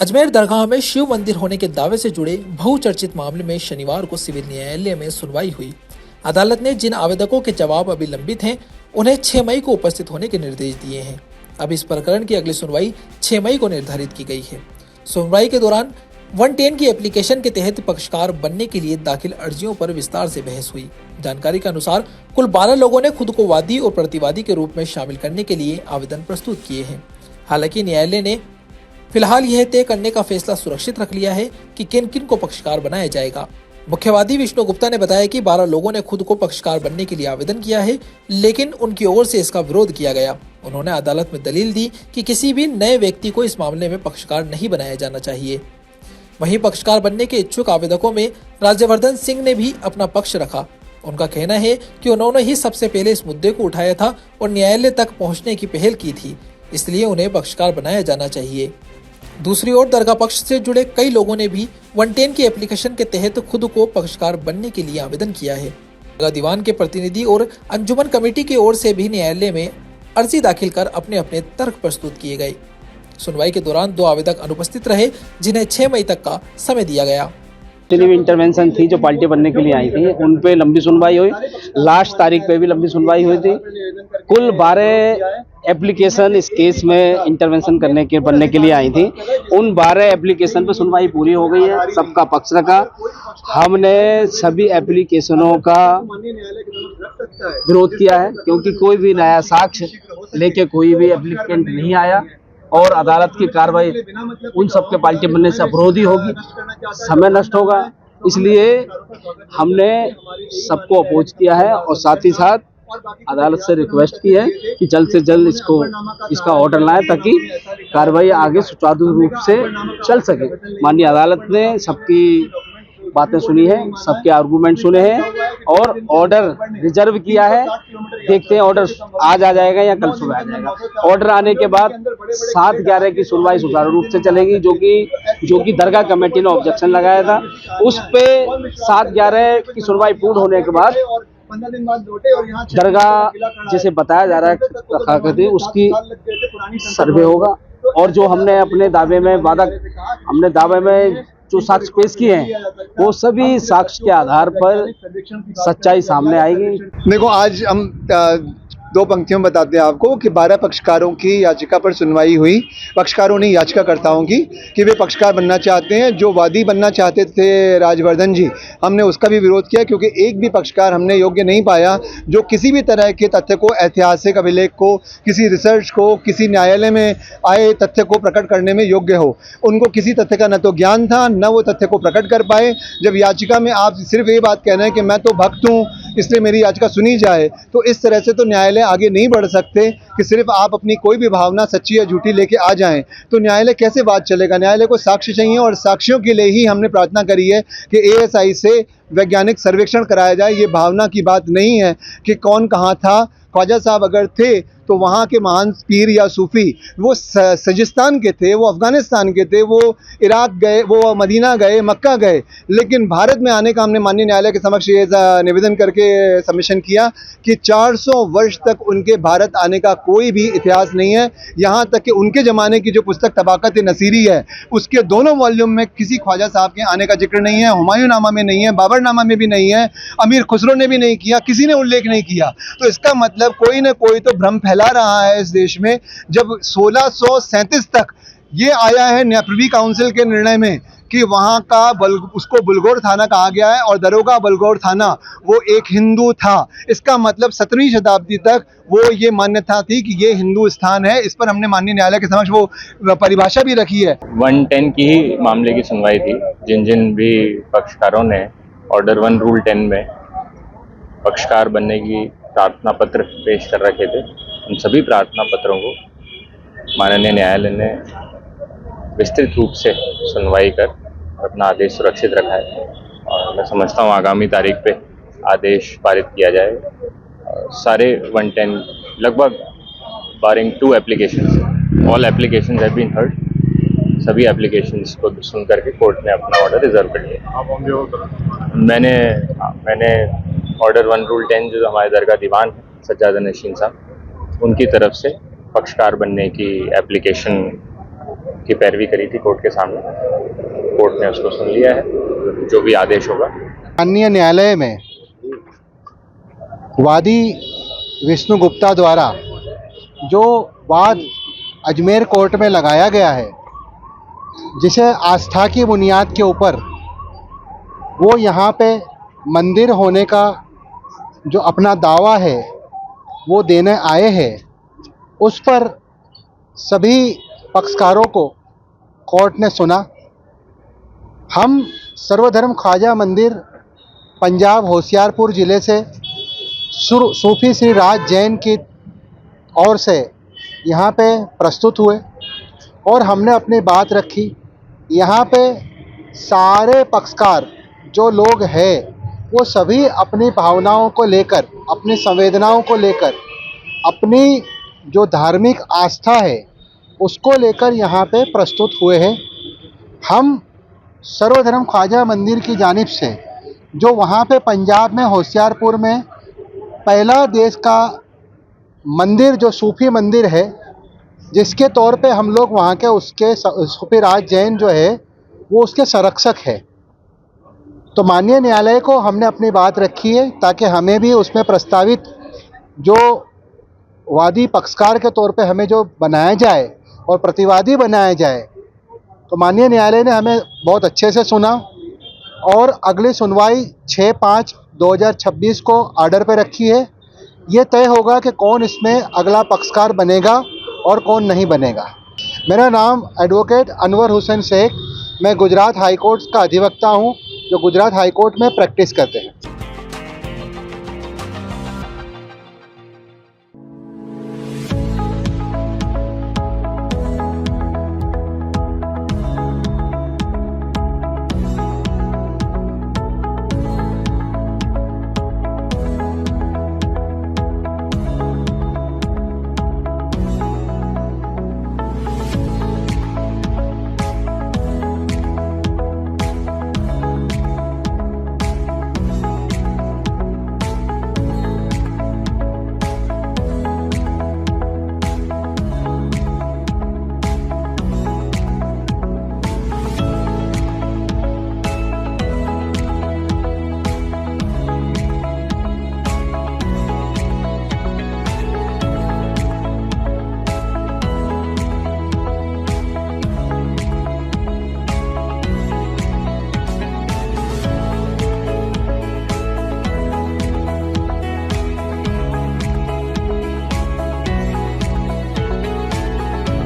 अजमेर दरगाह में शिव मंदिर होने के दावे से जुड़े बहुचर्चित मामले में शनिवार को सिविल न्यायालय में सुनवाई हुई। अदालत ने जिन आवेदकों के जवाब अभी लंबित हैं, उन्हें 6 मई को उपस्थित होने के निर्देश दिए हैं। अब इस प्रकरण की अगली सुनवाई 6 मई को निर्धारित की गई है। सुनवाई के दौरान 110 की एप्लीकेशन के तहत पक्षकार बनने के लिए दाखिल अर्जियों पर विस्तार से बहस हुई। जानकारी के अनुसार कुल 12 लोगों ने खुद को वादी और प्रतिवादी के रूप में शामिल करने के लिए आवेदन प्रस्तुत किए हैं। हालांकि न्यायालय ने फिलहाल यह तय करने का फैसला सुरक्षित रख लिया है कि किन किन को पक्षकार बनाया जाएगा। मुख्यवादी विष्णु गुप्ता ने बताया कि 12 लोगों ने खुद को पक्षकार बनने के लिए आवेदन किया है, लेकिन उनकी ओर से इसका विरोध किया गया। उन्होंने अदालत में दलील दी कि किसी भी नए व्यक्ति को इस मामले में पक्षकार नहीं बनाया जाना चाहिए। वहीं पक्षकार बनने के इच्छुक आवेदकों में राज्यवर्धन सिंह ने भी अपना पक्ष रखा। उनका कहना है कि उन्होंने ही सबसे पहले इस मुद्दे को उठाया था और न्यायालय तक पहुंचने की पहल की थी, इसलिए उन्हें पक्षकार बनाया जाना चाहिए। दूसरी ओर दरगाह पक्ष से जुड़े कई लोगों ने भी 110 की एप्लीकेशन के तहत खुद को पक्षकार बनने के लिए आवेदन किया है। दरगाह दीवान के प्रतिनिधि और अंजुमन कमेटी की ओर से भी न्यायालय में अर्जी दाखिल कर अपने अपने तर्क प्रस्तुत किए गए। सुनवाई के दौरान 2 आवेदक अनुपस्थित रहे, जिन्हें 6 मई तक का समय दिया गया। जितनी इंटरवेंशन थी जो पार्टी बनने के लिए आई थी उन पे लंबी सुनवाई हुई। लास्ट तारीख पे भी लंबी सुनवाई हुई थी। कुल 12 एप्लीकेशन इस केस में इंटरवेंशन बनने के लिए आई थी। उन 12 एप्लीकेशन पे सुनवाई पूरी हो गई है। सबका पक्ष रखा। हमने सभी एप्लीकेशनों का विरोध किया है, क्योंकि कोई भी नया साक्ष्य लेके कोई भी एप्लीकेंट नहीं आया और अदालत की कार्रवाई उन सबके पार्टी बनने से अवरोधी होगी, समय नष्ट होगा। इसलिए हमने सबको अपोज किया है और साथ ही साथ अदालत से रिक्वेस्ट की है कि जल्द से जल्द इसका ऑर्डर लाएं, ताकि कार्रवाई आगे सुचारू रूप से चल सके। माननीय अदालत ने सबकी बातें सुनी है, सबके आर्गूमेंट सुने हैं और ऑर्डर रिजर्व किया है। देखते हैं ऑर्डर आज आ जाएगा या कल सुबह आ जाएगा। ऑर्डर आने के बाद 7/11 की सुनवाई सुचारू रूप से चलेगी, जो कि दरगाह कमेटी ने ऑब्जेक्शन लगाया था। उस पे 7/11 की सुनवाई पूर्ण होने के बाद दरगाह जिसे बताया जा रहा है उसकी सर्वे होगा और जो हमने अपने दावे में जो साक्ष्य पेश किए हैं वो सभी साक्ष्य के आधार पर सच्चाई सामने आएगी। देखो, आज हम 2 पंक्तियों में बताते हैं आपको कि 12 पक्षकारों की याचिका पर सुनवाई हुई। पक्षकारों ने याचिकाकर्ताओं की कि वे पक्षकार बनना चाहते हैं। जो वादी बनना चाहते थे राजवर्धन जी, हमने उसका भी विरोध किया, क्योंकि एक भी पक्षकार हमने योग्य नहीं पाया जो किसी भी तरह के तथ्य को, ऐतिहासिक अभिलेख को, किसी रिसर्च को, किसी न्यायालय में आए तथ्य को प्रकट करने में योग्य हो। उनको किसी तथ्य का न तो ज्ञान था, न वो तथ्य को प्रकट कर पाए। जब याचिका में आप सिर्फ ये बात कह रहे हैं कि मैं तो भक्त हूँ इसलिए मेरी याचिका सुनी जाए, तो इस तरह से तो न्यायालय आगे नहीं बढ़ सकते कि सिर्फ आप अपनी कोई भी भावना सच्ची या झूठी लेके आ जाएं। तो न्यायालय कैसे बात चलेगा? न्यायालय को साक्ष्य चाहिए और साक्ष्यों के लिए ही हमने प्रार्थना करी है कि एएसआई से वैज्ञानिक सर्वेक्षण कराया जाए। ये भावना की बात नहीं है कि कौन कहाँ था। ख्वाजा साहब अगर थे तो वहाँ के महान पीर या सूफी वो सजिस्तान के थे, वो अफगानिस्तान के थे, वो इराक गए, वो मदीना गए, मक्का गए, लेकिन भारत में आने का हमने माननीय न्यायालय के समक्ष ये निवेदन करके सबमिशन किया कि 400 वर्ष तक उनके भारत आने का कोई भी इतिहास नहीं है। यहाँ तक कि उनके ज़माने की जो पुस्तक तबाकत नसीरी है उसके दोनों वॉल्यूम में किसी ख्वाजा साहब के आने का जिक्र नहीं है। हुमायूं नामा में नहीं है, बाबरनामा में भी नहीं है, अमीर खुसरो ने भी नहीं किया, किसी ने उल्लेख नहीं किया। तो इसका मतलब कोई ना कोई तो भ्रम फैला रहा है इस देश में। जब 1637 तक ये आया है प्रिवी काउंसिल के निर्णय में कि वहाँ का उसको बुलगोर थाना कहा गया है और दरोगा बुलगोर थाना वो एक हिंदू था। इसका मतलब 17वीं शताब्दी तक वो ये मान्यता थी कि ये हिंदू स्थान है। इस पर हमने माननीय न्यायालय के समक्ष वो परिभाषा भी रखी है। 110 की ही मामले की सुनवाई थी। जिन भी पक्षकारों ने ऑर्डर 1 रूल 10 में पक्षकार बनने की प्रार्थना पत्र पेश कर रखे थे, उन सभी प्रार्थना पत्रों को माननीय न्यायालय ने विस्तृत रूप से सुनवाई कर अपना आदेश सुरक्षित रखा है और मैं समझता हूँ आगामी तारीख पे आदेश पारित किया जाए। सारे 110 लगभग barring 2 application, all applications have been heard. सभी एप्लीकेशंस को सुन करके कोर्ट ने अपना ऑर्डर रिजर्व कर लिया। मैंने ऑर्डर 1 रूल 10 जो हमारे दरगाह दीवान है सज्जाद नशीन साहब, उनकी तरफ से पक्षकार बनने की एप्लीकेशन की पैरवी करी थी कोर्ट के सामने। कोर्ट ने उसको सुन लिया है, जो भी आदेश होगा। माननीय न्यायालय में वादी विष्णु गुप्ता द्वारा जो वाद अजमेर कोर्ट में लगाया गया है, जिसे आस्था की बुनियाद के ऊपर वो यहाँ पे मंदिर होने का जो अपना दावा है वो देने आए हैं, उस पर सभी पक्षकारों को कोर्ट ने सुना। हम सर्वधर्म ख्वाजा मंदिर पंजाब होशियारपुर ज़िले से सूफी श्री राज जैन की ओर से यहाँ पे प्रस्तुत हुए और हमने अपनी बात रखी। यहाँ पे सारे पक्षकार जो लोग हैं वो सभी अपनी भावनाओं को लेकर, अपनी संवेदनाओं को लेकर, अपनी जो धार्मिक आस्था है उसको लेकर यहाँ पे प्रस्तुत हुए हैं। हम सर्वधर्म ख्वाजा मंदिर की जानिब से जो वहाँ पे पंजाब में होशियारपुर में पहला देश का मंदिर जो सूफी मंदिर है, जिसके तौर पे हम लोग वहाँ के उसके सूफी राज जैन जो है वो उसके संरक्षक है, तो माननीय न्यायालय को हमने अपनी बात रखी है ताकि हमें भी उसमें प्रस्तावित जो वादी पक्षकार के तौर पे हमें जो बनाया जाए और प्रतिवादी बनाया जाए, तो माननीय न्यायालय ने हमें बहुत अच्छे से सुना और अगली सुनवाई 6/5/2026 को ऑर्डर पे रखी है। ये तय होगा कि कौन इसमें अगला पक्षकार बनेगा और कौन नहीं बनेगा। मेरा नाम एडवोकेट अनवर हुसैन शेख, मैं गुजरात हाई कोर्ट का अधिवक्ता हूँ, जो गुजरात हाई कोर्ट में प्रैक्टिस करते हैं।